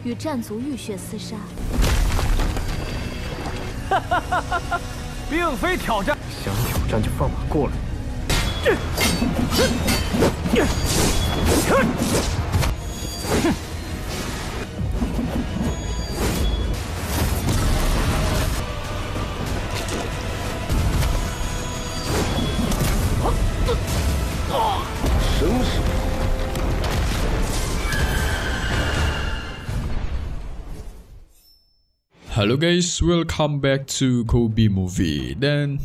与战族浴血厮杀。并非挑战，想挑战就放马过来。生死。 Halo guys, welcome back to Kobe Movie. Dan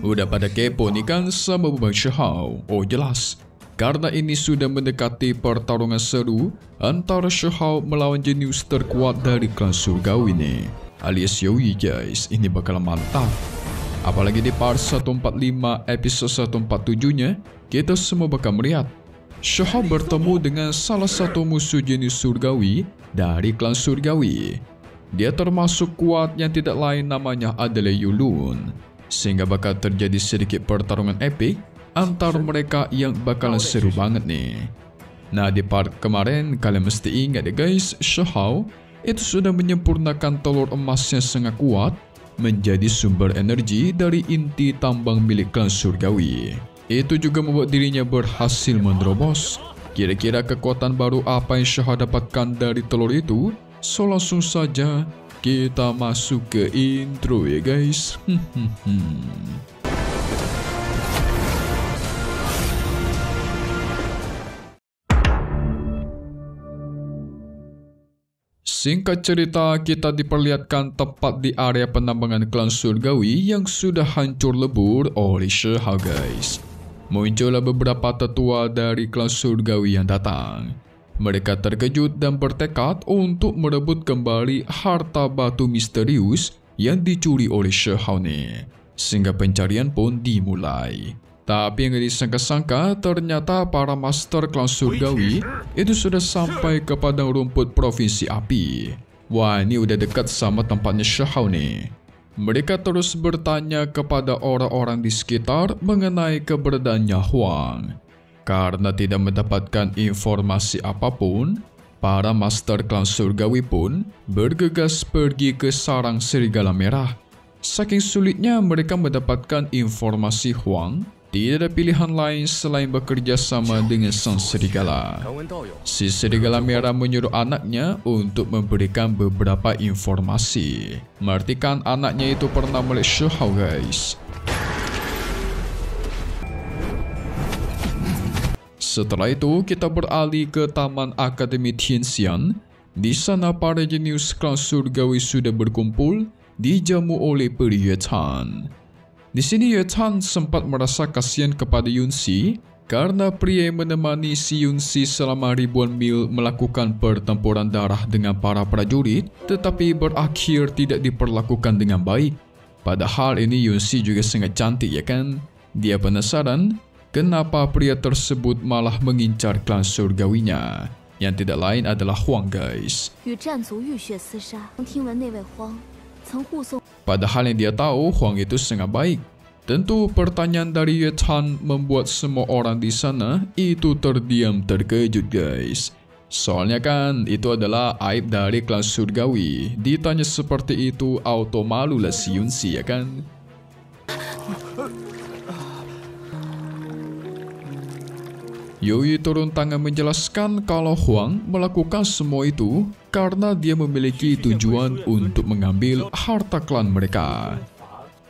udah pada kepo nih kan sama Bang Shihao? Oh jelas, karena ini sudah mendekati pertarungan seru antara Shihao melawan jenius terkuat dari klan surgawi nih, alias Youyi guys. Ini bakal mantap. Apalagi di part 145 episode 147-nya, kita semua bakal melihat Shihao bertemu dengan salah satu musuh jenius surgawi dari klan surgawi. Dia termasuk kuat yang tidak lain namanya adalah Yulun, sehingga bakal terjadi sedikit pertarungan epik antar mereka yang bakalan seru banget nih. Nah, di part kemarin kalian mesti ingat ya guys, Shihao itu sudah menyempurnakan telur emasnya sangat kuat menjadi sumber energi dari inti tambang milik klan surgawi. Itu juga membuat dirinya berhasil menerobos. Kira-kira kekuatan baru apa yang Shihao dapatkan dari telur itu? So langsung saja kita masuk ke intro ya guys. Singkat cerita, kita diperlihatkan tepat di area penambangan klan surgawi yang sudah hancur lebur oleh Shihao guys. Muncullah beberapa tetua dari klan surgawi yang datang. Mereka terkejut dan bertekad untuk merebut kembali harta batu misterius yang dicuri oleh Shihao nih. Sehingga pencarian pun dimulai. Tapi yang disangka-sangka ternyata para master klan surgawi itu sudah sampai ke padang rumput provinsi api. Wah, ini udah dekat sama tempatnya Shihao nih. Mereka terus bertanya kepada orang-orang di sekitar mengenai keberadaannya Huang. Karena tidak mendapatkan informasi apapun, para master klan surgawi pun bergegas pergi ke sarang serigala merah. Saking sulitnya mereka mendapatkan informasi Huang, tidak ada pilihan lain selain bekerja sama dengan sang serigala. Si serigala merah menyuruh anaknya untuk memberikan beberapa informasi. Mengartikan anaknya itu pernah melihat Shihao guys. Setelah itu, kita beralih ke Taman Akademi Tianxian. Di sana, para jenius klan surgawi sudah berkumpul, dijamu oleh peri Yue Tan. Di sini, Yue Tan sempat merasa kasihan kepada Yunxi karena pria yang menemani si Yunxi selama ribuan mil melakukan pertempuran darah dengan para prajurit, tetapi berakhir tidak diperlakukan dengan baik. Padahal ini Yunxi juga sangat cantik ya kan? Dia penasaran kenapa pria tersebut malah mengincar klan surgawinya, yang tidak lain adalah Huang guys. Padahal yang dia tahu Huang itu sangat baik. Tentu pertanyaan dari Yue Tan membuat semua orang di sana itu terdiam terkejut guys. Soalnya kan itu adalah aib dari klan surgawi. Ditanya seperti itu auto malu lah si Yunxi ya kan. Youyi turun tangan menjelaskan kalau Huang melakukan semua itu karena dia memiliki tujuan untuk mengambil harta klan mereka.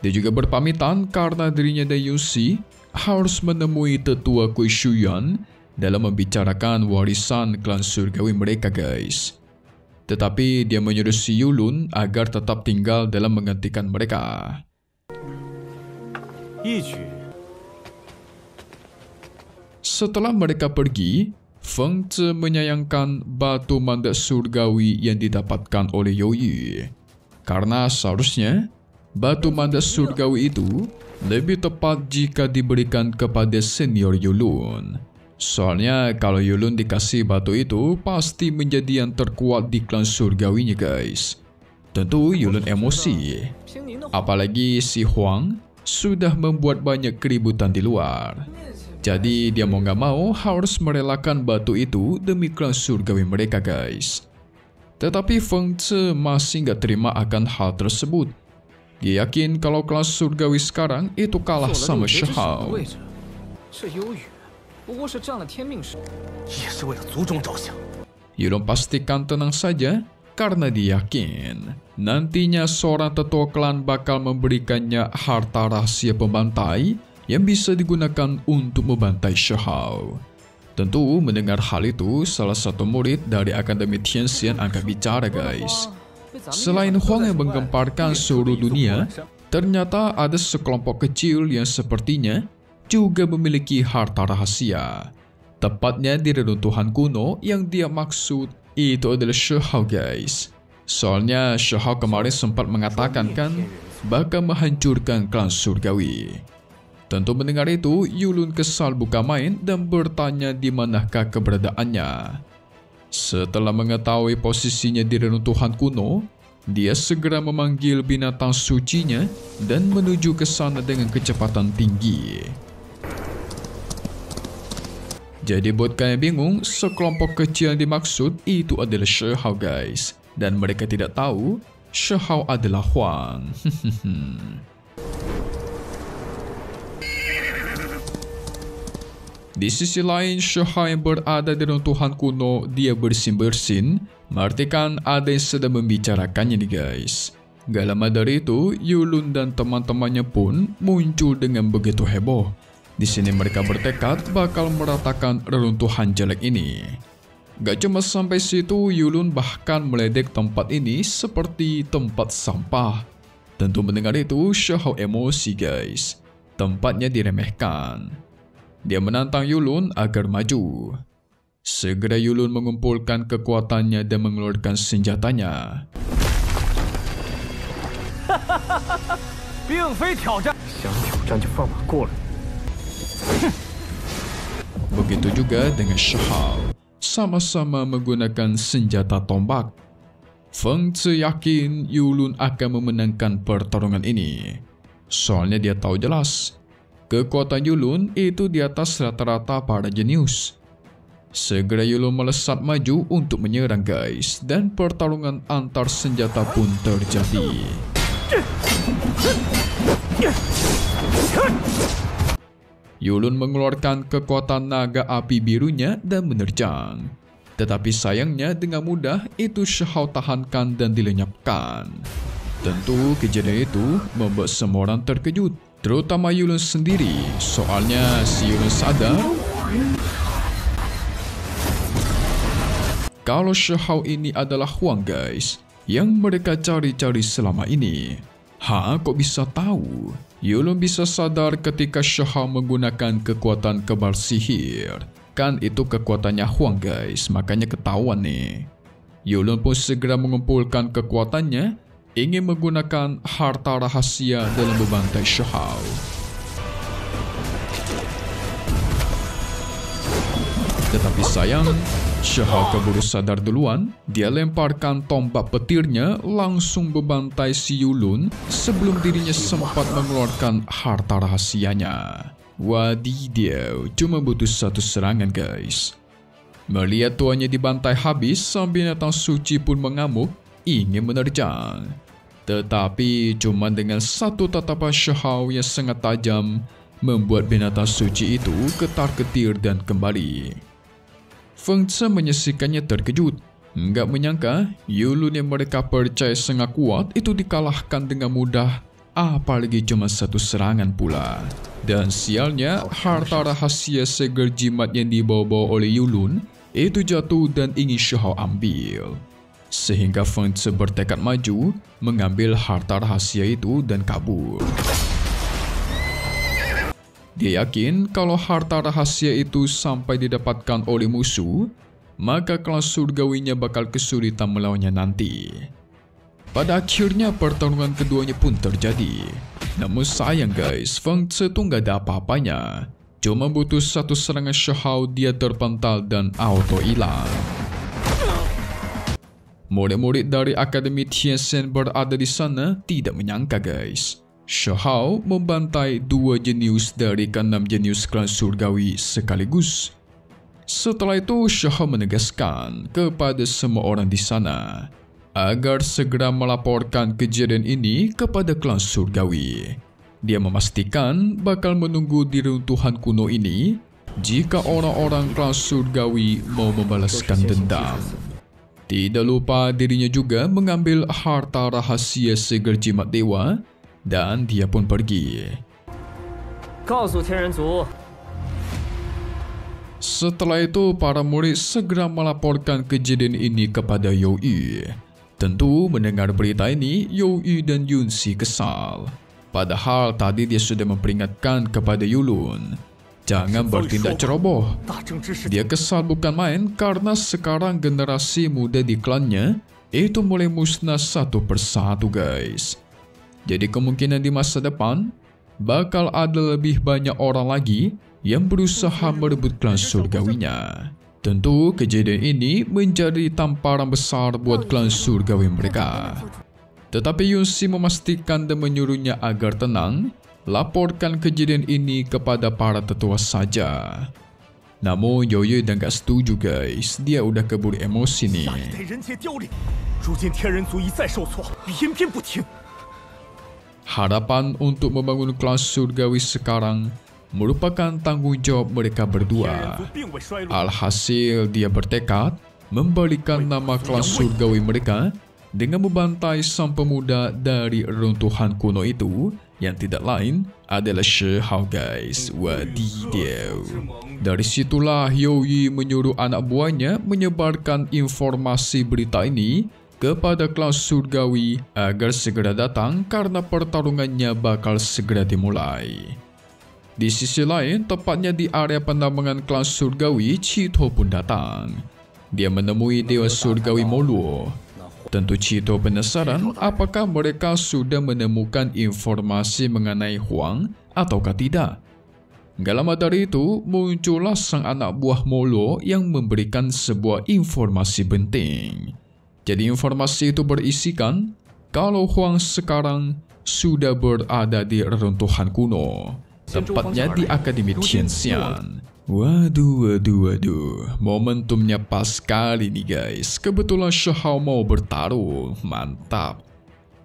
Dia juga berpamitan karena dirinya dan Yunxi harus menemui tetua Kui Shuyan dalam membicarakan warisan klan surgawi mereka guys. Tetapi dia menyuruh si Yulun agar tetap tinggal dalam menggantikan mereka. Setelah mereka pergi, Feng Zhe menyayangkan batu mandat surgawi yang didapatkan oleh Youyi. Karena seharusnya, batu mandat surgawi itu lebih tepat jika diberikan kepada senior Yulun. Soalnya kalau Yulun dikasih batu itu, pasti menjadi yang terkuat di klan surgawinya guys. Tentu Yulun emosi. Apalagi si Huang sudah membuat banyak keributan di luar. Jadi dia mau gak mau harus merelakan batu itu demi klan surgawi mereka guys. Tetapi Feng Tze masih nggak terima akan hal tersebut. Dia yakin kalau kelas surgawi sekarang itu kalah sama Shihao. 是忧郁，不过是占了天命时。也是为了族中着想。 Yulun pastikan tenang saja karena dia yakin nantinya seorang tetua klan bakal memberikannya harta rahasia pembantai yang bisa digunakan untuk membantai Shihao. Tentu mendengar hal itu, salah satu murid dari Akademi Tianxian angkat bicara guys. Selain Huang yang menggemparkan seluruh dunia, ternyata ada sekelompok kecil yang sepertinya juga memiliki harta rahasia. Tepatnya di reruntuhan kuno yang dia maksud itu adalah Shihao guys. Soalnya Shihao kemarin sempat mengatakan kan bakal menghancurkan klan surgawi. Tentu mendengar itu, Yulun kesal buka main dan bertanya di manakah keberadaannya. Setelah mengetahui posisinya di reruntuhan kuno, dia segera memanggil binatang sucinya dan menuju ke sana dengan kecepatan tinggi. Jadi buat kalian bingung, sekelompok kecil yang dimaksud itu adalah Shihao guys. Dan mereka tidak tahu Shihao adalah Huang. Di sisi lain, Shihao yang berada di runtuhan kuno, dia bersin-bersin, mengartikan ada yang sedang membicarakannya nih guys. Gak lama dari itu, Yulun dan teman-temannya pun muncul dengan begitu heboh. Di sini mereka bertekad bakal meratakan reruntuhan jelek ini. Gak cuma sampai situ, Yulun bahkan meledek tempat ini seperti tempat sampah. Tentu mendengar itu, Shihao emosi guys. Tempatnya diremehkan. Dia menantang Yulun agar maju. Segera Yulun mengumpulkan kekuatannya dan mengeluarkan senjatanya. Begitu juga dengan Shihao, sama-sama menggunakan senjata tombak. Feng Tze yakin Yulun akan memenangkan pertarungan ini. Soalnya dia tahu jelas kekuatan Yulun itu di atas rata-rata para jenius. Segera Yulun melesat maju untuk menyerang guys, dan pertarungan antar senjata pun terjadi. Yulun mengeluarkan kekuatan naga api birunya dan menerjang. Tetapi sayangnya dengan mudah itu Shihao tahankan dan dilenyapkan. Tentu kejadian itu membuat semua orang terkejut. Terutama Yulun sendiri, soalnya si Yulun sadar kalau Shihao ini adalah Huang guys, yang mereka cari-cari selama ini. Kok bisa tahu? Yulun bisa sadar ketika Shihao menggunakan kekuatan kebal sihir. Kan itu kekuatannya Huang guys, makanya ketahuan nih. Yulun pun segera mengumpulkan kekuatannya, ingin menggunakan harta rahasia dalam membantai Shihao. Tetapi sayang, Shihao keburu sadar duluan. Dia lemparkan tombak petirnya langsung membantai si Yulun sebelum dirinya sempat mengeluarkan harta rahasianya. Wadidaw, cuma butuh satu serangan guys. Melihat tuannya dibantai habis, sang binatang suci pun mengamuk, ingin menerjang. Tetapi cuma dengan satu tatapan Shihao yang sangat tajam membuat binatang suci itu ketar-ketir dan kembali. Feng Tze menyaksikannya terkejut. Nggak menyangka Yulun yang mereka percaya sangat kuat itu dikalahkan dengan mudah, apalagi cuma satu serangan pula. Dan sialnya, harta rahasia segel jimat yang dibawa-bawa oleh Yulun itu jatuh dan ingin Shihao ambil. Sehingga Feng Tze bertekad maju, mengambil harta rahasia itu dan kabur. Dia yakin kalau harta rahasia itu sampai didapatkan oleh musuh, maka klan surgawinya bakal kesulitan melawannya nanti. Pada akhirnya pertarungan keduanya pun terjadi. Namun sayang guys, Feng Tze tuh gak ada apa-apanya. Cuma butuh satu serangan Shihao, dia terpental dan auto hilang. Murid-murid dari Akademi Tianxian berada di sana tidak menyangka guys, Shihao membantai dua jenius dari keenam jenius klan surgawi sekaligus. Setelah itu Shahao menegaskan kepada semua orang di sana agar segera melaporkan kejadian ini kepada klan surgawi. Dia memastikan bakal menunggu di runtuhan kuno ini jika orang-orang klan surgawi mau membalaskan dendam. Tidak lupa dirinya juga mengambil harta rahasia segel jimat dewa dan dia pun pergi. Setelah itu, para murid segera melaporkan kejadian ini kepada Youyi. Tentu mendengar berita ini, Youyi dan Yunxi kesal. Padahal tadi dia sudah memperingatkan kepada Yulun, jangan bertindak ceroboh. Dia kesal bukan main karena sekarang generasi muda di klannya itu mulai musnah satu persatu guys. Jadi kemungkinan di masa depan bakal ada lebih banyak orang lagi yang berusaha merebut klan surgawinya. Tentu kejadian ini menjadi tamparan besar buat klan surgawi mereka. Tetapi Yunxi memastikan dan menyuruhnya agar tenang, laporkan kejadian ini kepada para tetua saja. Namun Youyi dan gak setuju guys, dia udah keburu emosi nih. Harapan untuk membangun klan surgawi sekarang merupakan tanggung jawab mereka berdua. Alhasil dia bertekad membalikan nama klan surgawi mereka dengan membantai sang pemuda dari runtuhan kuno itu yang tidak lain adalah Shahao guys. Wadidaw. Dari situlah Youyi menyuruh anak buahnya menyebarkan informasi berita ini kepada klan surgawi agar segera datang karena pertarungannya bakal segera dimulai. Di sisi lain, tepatnya di area penambangan klan surgawi, Chito pun datang. Dia menemui Dewa Surgawi Moluo. Tentu Chito penasaran apakah mereka sudah menemukan informasi mengenai Huang ataukah tidak. Gak lama dari itu, muncullah sang anak buah Moluo yang memberikan sebuah informasi penting. Jadi informasi itu berisikan kalau Huang sekarang sudah berada di reruntuhan kuno, tepatnya di Akademi Tianxian. Waduh, momentumnya pas sekali nih guys. Kebetulan Shahao mau bertarung, mantap.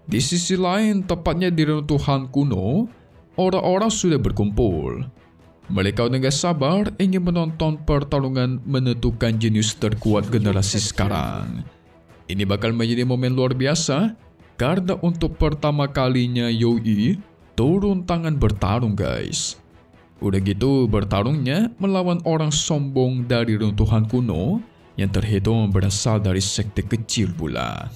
Di sisi lain, tepatnya di reruntuhan kuno, orang-orang sudah berkumpul. Mereka udah gak sabar ingin menonton pertarungan menentukan jenius terkuat generasi sekarang. Ini bakal menjadi momen luar biasa karena untuk pertama kalinya Youyi turun tangan bertarung guys. Udah gitu bertarungnya melawan orang sombong dari runtuhan kuno yang terhitung berasal dari sekte kecil pula.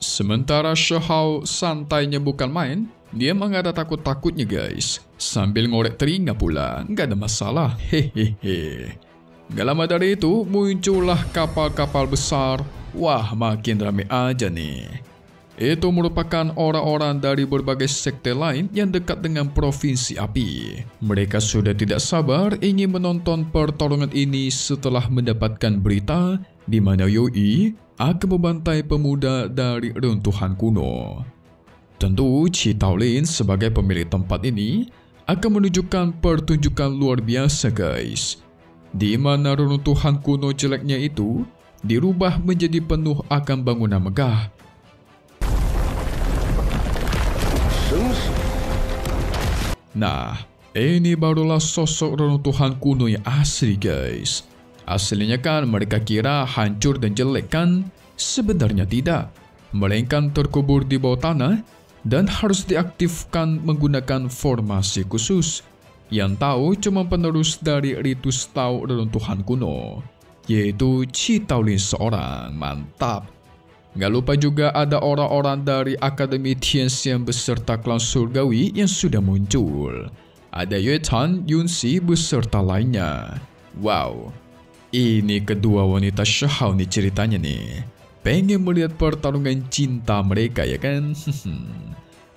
Sementara Shahao santainya bukan main, dia mah gak ada takut-takutnya guys. Sambil ngorek telinga pula, gak ada masalah. Hehehe. Gak lama dari itu muncullah kapal-kapal besar. Wah, makin rame aja nih. Itu merupakan orang-orang dari berbagai sekte lain yang dekat dengan Provinsi Api. Mereka sudah tidak sabar ingin menonton pertarungan ini setelah mendapatkan berita di mana Youyi akan membantai pemuda dari runtuhan kuno. Tentu Chi Taolin sebagai pemilik tempat ini akan menunjukkan pertunjukan luar biasa guys. Di mana runtuhan kuno jeleknya itu dirubah menjadi penuh akan bangunan megah. Nah, ini barulah sosok reruntuhan kuno yang asli guys. Aslinya kan mereka kira hancur dan jelek kan? Sebenarnya tidak. Melainkan terkubur di bawah tanah dan harus diaktifkan menggunakan formasi khusus. Yang tahu cuma penerus dari ritus Tao reruntuhan kuno, yaitu Chi Taolin seorang. Mantap. Gak lupa juga ada orang-orang dari Akademi Tianxian beserta klan surgawi yang sudah muncul. Ada Yue Tan, Yunxi beserta lainnya. Wow, ini kedua wanita Shahao nih ceritanya nih. Pengen melihat pertarungan cinta mereka ya kan?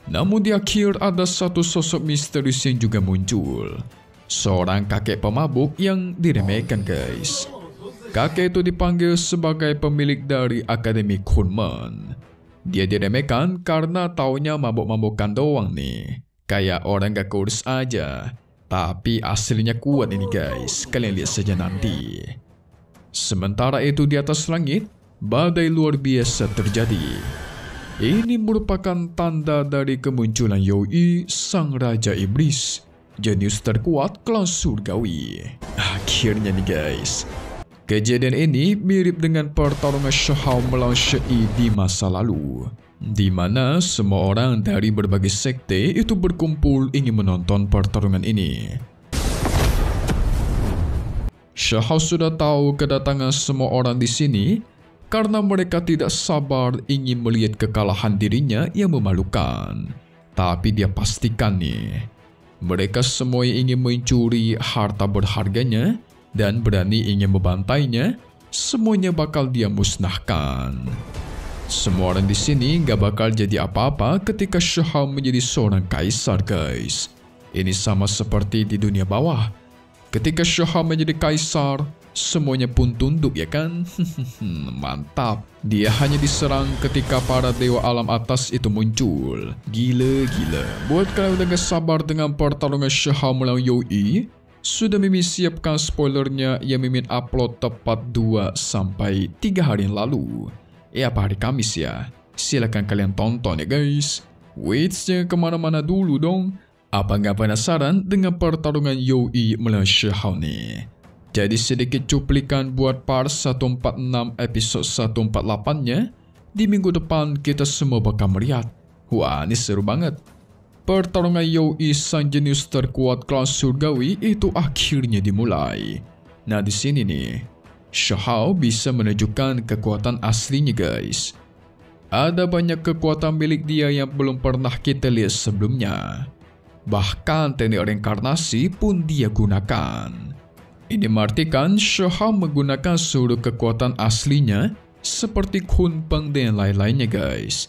Namun di akhir ada satu sosok misterius yang juga muncul. Seorang kakek pemabuk yang diremehkan guys. Kakek itu dipanggil sebagai pemilik dari Akademi Kunmen. Dia diremehkan karena taunya mabuk-mabukan doang nih. Kayak orang gak kurus aja. Tapi aslinya kuat ini guys, kalian lihat saja nanti. Sementara itu di atas langit, badai luar biasa terjadi. Ini merupakan tanda dari kemunculan Yoi, sang Raja Iblis, jenius terkuat klan surgawi. Akhirnya nih guys, kejadian ini mirip dengan pertarungan Shahao melawan Shei di masa lalu, di mana semua orang dari berbagai sekte itu berkumpul ingin menonton pertarungan ini. Shahao sudah tahu kedatangan semua orang di sini karena mereka tidak sabar ingin melihat kekalahan dirinya yang memalukan. Tapi dia pastikan nih, mereka semua ingin mencuri harta berharganya dan berani ingin membantainya, semuanya bakal dia musnahkan. Semua orang di sini gak bakal jadi apa-apa ketika Shahao menjadi seorang kaisar guys. Ini sama seperti di dunia bawah. Ketika Shahao menjadi kaisar, semuanya pun tunduk ya kan? Mantap. Dia hanya diserang ketika para dewa alam atas itu muncul. Gila. Buat kalian udah gak sabar dengan pertarungan Shahao melawan Yoi, sudah Mimin siapkan spoilernya yang Mimin upload tepat 2 sampai 3 hari yang lalu. Apa hari Kamis ya. Silahkan kalian tonton ya guys. Wait, jangan kemana-mana dulu dong. Apa nggak penasaran dengan pertarungan Yoi melawan Shahao nih? Jadi sedikit cuplikan buat part 146 episode 148-nya. Di minggu depan kita semua bakal melihat. Wah, ini seru banget. Pertarungan Yoi sang jenius terkuat klan surgawi itu akhirnya dimulai. Nah di sini nih, Shahao bisa menunjukkan kekuatan aslinya guys. Ada banyak kekuatan milik dia yang belum pernah kita lihat sebelumnya. Bahkan teknik reinkarnasi pun dia gunakan. Ini mengartikan Shahao menggunakan seluruh kekuatan aslinya seperti Kunpeng dan lain-lainnya guys.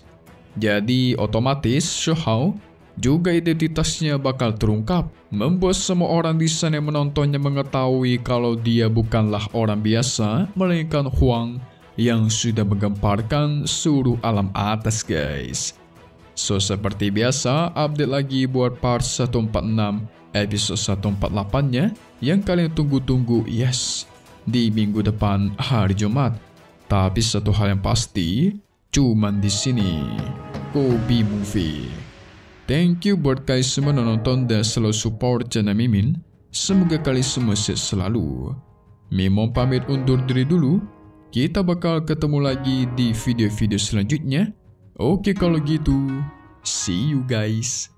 Jadi otomatis Shahao juga identitasnya bakal terungkap, membuat semua orang di sana yang menontonnya mengetahui kalau dia bukanlah orang biasa, melainkan Huang yang sudah menggemparkan seluruh alam atas guys. So seperti biasa, update lagi buat part 146 episode 148-nya yang kalian tunggu-tunggu, yes, di minggu depan hari Jumat. Tapi satu hal yang pasti, cuman di sini, Kobi Movie. Thank you buat kalian semua nonton dan selalu support channel Mimin. Semoga kalian semua sehat selalu. Mimin pamit undur diri dulu. Kita bakal ketemu lagi di video-video selanjutnya. Oke kalau gitu, see you guys.